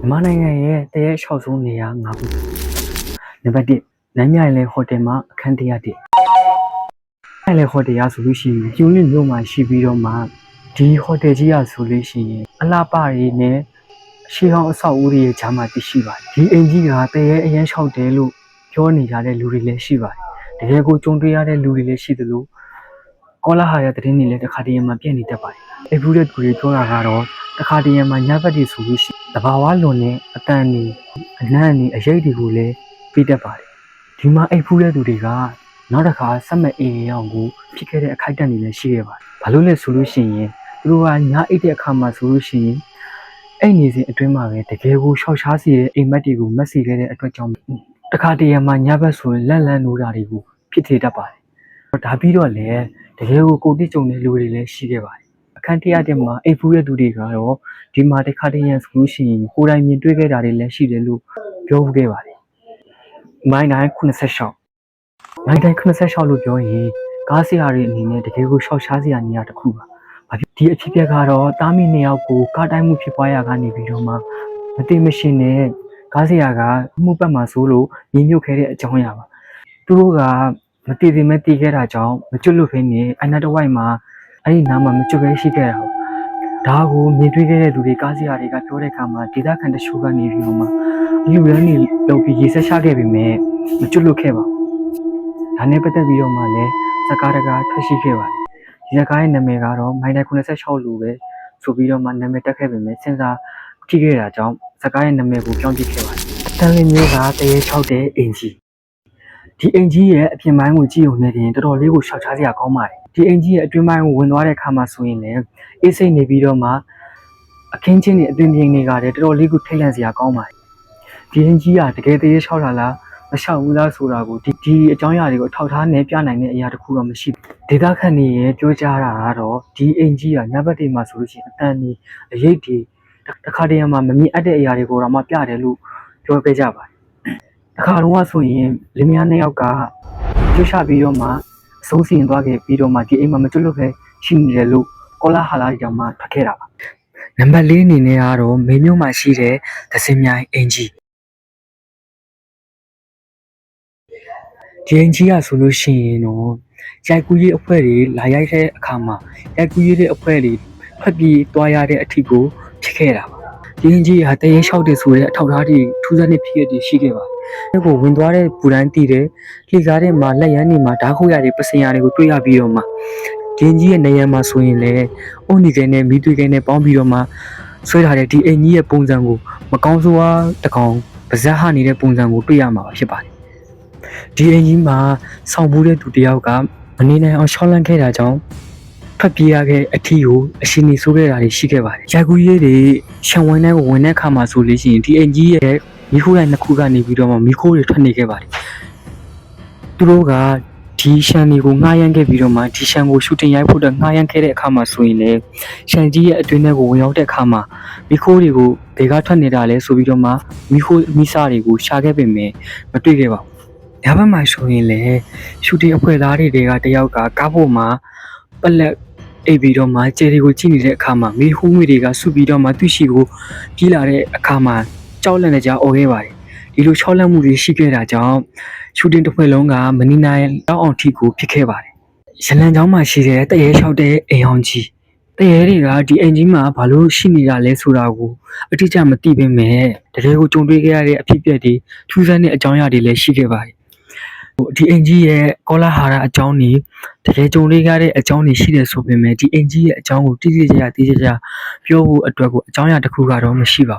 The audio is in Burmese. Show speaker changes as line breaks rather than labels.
မြန်မာနိုင်ငံရဲ့တရဲလျှောက်ဆုံးနေရာ၅ခုနံပါတ်1နမ်းမြိုင်လေဟိုတယ်မှာအခန်း101အဲ့လေဟိုတယ်ရဆိုလို့ရှိရင်ကျုံးလင်းမြို့မှာရှိပြီးတော့မှဒီဟိုတယ်ကြီးရဆိုလို့ရှိရင်အလှပတွေနဲ့ရှေးဟောင်းအဆောက်အဦတွေရဲ့ဂျာမာတရှိပါတယ်ဒီအိမ်ကြီးကတရဲအရင်လျှောက်တယ်လို့ပြောနေကြတဲ့လူတွေလည်းရှိပါတယ်တကယ်ကိုကြုံတွေ့ရတဲ့လူတွေလည်းရှိသလိုကောလာဟာရတဲ့တင်းတွေလည်းတစ်ခါတည်းမှာပြည့်နေတတ်ပါတယ်အဖူးတဲ့သူတွေပြောတာကတော့တစ်ခါတည်းမှာညဘက်တွေဆိုလို့ရှိရင်တဘာဝလွန်တဲ့အတန်နေအနံ့နေအရိပ်တွေကိုလည်းပြီးတတ်ပါတယ်ဒီမှာအိပ်ဖူးတဲ့သူတွေကနောက်တစ်ခါဆက်မဲ့အေးရောင်ကိုဖြစ်ခဲ့တဲ့အခိုက်အတန့်တွေလည်းရှိခဲ့ပါတယ်ဘာလို့လဲဆိုလို့ရှိရင်သူတို့ကညအိပ်တဲ့အခါမှာဆိုလို့ရှိရင်အဲ့နေစဉ်အတွင်းမှာပဲတကယ်ကိုရှောက်ရှားစီတဲ့အိမ်မက်တွေကိုမက်စီခဲ့တဲ့အတွက်ကြောင့်တစ်ခါတည်းမှာညဘက်ဆိုရင်လက်နိုးတာတွေကိုဖြစ်စေတတ်ပါတယ်ဒါပြီးတော့လည်းတကယ်ကိုတိကျုံတဲ့လူတွေလည်းရှိခဲ့ပါတယ်အခန်း100တဲ့မှာအိပ်ဖူးတဲ့သူတွေကတော့ဒီမှာတစ်ခါတည်းရန်ဆိုလို့ရှိရင်ကိုယ်တိုင်မြင်တွေ့ခဲ့တာတွေလည်းရှိတယ်လို့ပြောခဲ့ပါတယ်မိုင်းတိုင်း86မိုင်းတိုင်း86လို့ပြောရင်ကားဆရာတွေအနေနဲ့တကယ်ကိုရှောက်ရှားစရာနေရာတစ်ခုပါဒီအဖြစ်အပျက်ကတော့တားမိ2ယောက်ကိုကားတိုင်းမှုဖြစ်ပွားရကနေပြီးတော့မှမသိမရှင်နဲ့ကားဆရာကမှုပတ်မှာဆိုလို့ညှိညွတ်ခဲ့တဲ့အကြောင်းအရာပါသူတို့ကမတည်တည်မဲ့တည်ခဲ့တာကြောင့်မကျွတ်လွတ်ဖင်းနေအနာတဝိုက်မှာအဲ့ဒီနားမှာမကျွတ်ပဲရှိခဲ့တာပေါ့ဒါကိုမြင်တွေ့ခဲ့တဲ့သူတွေကားဆရာတွေကပြောတဲ့အခါမှာဒေသခံတချို့ကနေပြီးတော့မှအလူရန်နေလုပ်ပြီးရေဆက်ရှာခဲ့ပေမဲ့မကျွတ်လွတ်ခဲ့ပါဘူးဒါနဲ့ပတ်သက်ပြီးတော့မှလည်းစကားတကာထွက်ရှိခဲ့ပါတယ်ဒီစကားရဲ့နာမည်ကတော့မိုင်းတိုင်း86လို့ပဲဆိုပြီးတော့မှနာမည်တက်ခဲ့ပေမဲ့စဉ်းစားကြည့်ခဲ့တာကြောင့်စကားရဲ့နာမည်ကိုပြောင်းပြခဲ့ပါတယ်တန်လင်းမျိုးကတရေ6တဲ့အင်ဂျီဒီအင်ဂျီရဲ့အပြင်ပိုင်းကိုကြည့်ုံနဲ့တင်တော်တော်လေးကိုရှောက်ချစရာကောင်းပါတယ်ဒီအင်ဂျီရဲ့အတွင်းပိုင်းကိုဝင်သွားတဲ့အခါမှာဆိုရင်လည်းအေးစိတ်နေပြီးတော့မှအခင်းချင်းတွေအတွင်ပြင်တွေကလည်းတော်တော်လေးကိုထိတ်လန့်စရာကောင်းပါတယ်ဒီအင်ဂျီကတကယ်တရေလျှောက်လာလားမလျှောက်ဘူးလားဆိုတာကိုဒီအကြောင်းအရာတွေကိုထောက်ထားနေပြနိုင်တဲ့အရာတစ်ခုတော့မရှိဘူးဒေတာခန့်နေရဲ့ပြောကြားတာကတော့ဒီအင်ဂျီကညဘက်တွေမှာဆိုလို့ရှိရင်အတန်ကြီးအရေးတွေတစ်ခါတည်းမှာမမြင်အပ်တဲ့အရာတွေကိုတော့မှပြတယ်လို့ပြောပေးကြပါတယ်တစ်ခါတော့ဆိုရင်လင်မယား2ယောက်ကကျွတ်ချပြီးတော့မှအဆုံးစီရင်သွားခဲ့ပြီးတော့မှဒီအိမ်မှာမကျွတ်လို့ပဲရှိနေတယ်လို့ကောလာဟာလာကြောင့်မှထွက်ခဲ့တာပါနံပါတ်4အနေနဲ့ကတော့မေမျိုးမှာရှိတဲ့သစင်မြိုင်အင်ဂျီဒီအင်ဂျီကဆိုလို့ရှိရင်တော့ရိုက်ကူးရေးအဖွဲ့တွေလာရိုက်တဲ့အခါမှာရိုက်ကူးရေးတဲ့အဖွဲ့တွေဖက်ပြီးတွားရတဲ့အထီကိုဖြစ်ခဲ့တာပါဒီအင်ဂျီကတရေလျှောက်တယ်ဆိုတဲ့အထောက်အထားတွေထူးဆန်းတဲ့ဖြစ်ရည်ရှိခဲ့ပါတယ်။ဒါကိုဝင်သွားတဲ့ဘူတိုင်းတည်တယ်။လှေစားတဲ့မှာလက်ရန်တွေမှာဓာတ်ခုရတွေပစင်ရတွေကိုတွေ့ရပြီးတော့မှဒီအင်ဂျီရဲ့နေရာမှာဆိုရင်လည်းအုံနီကဲနဲ့မီးသွေးကဲနဲ့ပေါင်းပြီးတော့မှဆွဲထားတဲ့ဒီအင်ဂျီရဲ့ပုံစံကိုမကောင်းဆိုးအားတကောင်ပါဇက်ဟနေတဲ့ပုံစံကိုတွေ့ရမှာဖြစ်ပါတယ်။ဒီအင်ဂျီမှာဆောင်းဘူးတဲ့သူတယောက်ကမနေနိုင်အောင်ရှောင်းလန့်ခဲ့တာကြောင့်ဖက်ပြေးရတဲ့အထီကိုအရှင်နေဆိုးခဲ့တာတွေရှိခဲ့ပါတယ်။ရိုက်ကူးရေးတွေရှံဝိုင်းတဲ့ကိုဝင်တဲ့အခါမှာဆိုလို့ရှိရင်ဒီအင်ဂျီရဲ့မီခိုးရိုက်2ခုကနေပြီးတော့မှမီခိုးတွေထွက်နေခဲ့ပါတယ်။သူတို့ကဒီရှံတွေကိုငှားရမ်းခဲ့ပြီးတော့မှဒီရှံကိုရှူတင်ရိုက်ဖို့အတွက်ငှားရမ်းခဲ့တဲ့အခါမှာဆိုရင်လည်းရှံကြီးရဲ့အတွင်းထဲကိုဝင်ရောက်တဲ့အခါမှာမီခိုးတွေကိုဘယ်ကထွက်နေတာလဲဆိုပြီးတော့မှမီခိုးမိစားတွေကိုရှာခဲ့ပေမဲ့မတွေ့ခဲ့ပါဘူး။ညဘက်မှာဆိုရင်လည်းရှူတင်အဖွဲ့သားတွေကတယောက်ကကားပေါ်မှာပလက်အိပ်ပြီးတော့မှကျယ်တွေကိုကြည့်နေတဲ့အခါမှာမီးဟူးငွေတွေကစုပြီးတော့မှသူ့ရှိကိုပြေးလာတဲ့အခါမှာကြောက်လန့်နေကြအော်ခဲ့ပါတယ်ဒီလိုချောလက်မှုတွေရှိခဲ့တာကြောင့်ရှူတင်တစ်ဖွဲ့လုံးကမနီနိုင်တောက်အောင်ထိကိုဖြစ်ခဲ့ပါတယ်ရလန်ချောင်းမှာရှိတဲ့တရေလျှောက်တဲ့အိမ်အောင်ကြီးတရေတွေကဒီအင်ဂျင်မှာဘာလို့ရှိနေတာလဲဆိုတာကိုအတိအကျမသိပေမဲ့တကယ်ကိုကြုံတွေ့ခဲ့ရတဲ့အဖြစ်အပျက်တွေထူးဆန်းတဲ့အကြောင်းအရာတွေလည်းရှိခဲ့ပါတယ်ဒီအင်ဂျီရဲ့ကောလာဟာရအကြောင်းတွေတကယ်ကြုံတွေ့ရတဲ့အကြောင်းတွေရှိတယ်ဆိုပေမဲ့ဒီအင်ဂျီရဲ့အကြောင်းကိုတိတိကျကျပြောဖို့အတွက်ကိုအကြောင်းအရာတစ်ခုကတော့မရှိပါ